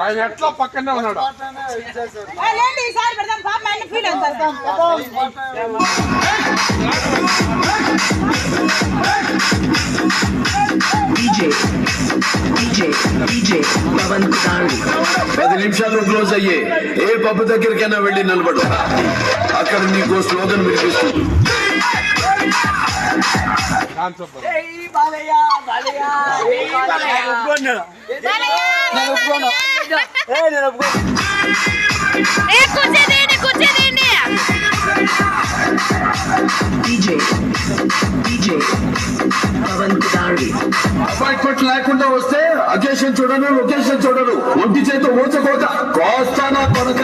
ఆయన ఎట్లా పక్కనే ఉన్నాడు. పవన్ 10 నిమిషాల్లో క్లోజ్ అయ్యే ఏ పబ్బు దగ్గరికైనా వెళ్ళి నిలబడు. అక్కడ నీకు స్లోగన్ వినిపిస్తుంది. అపాయింట్మెంట్ లేకుండా వస్తే అకేషన్ చూడను, లొకేషన్ చూడను, ఒంటి చేత ఊచకోత కోస్తానా కొనక.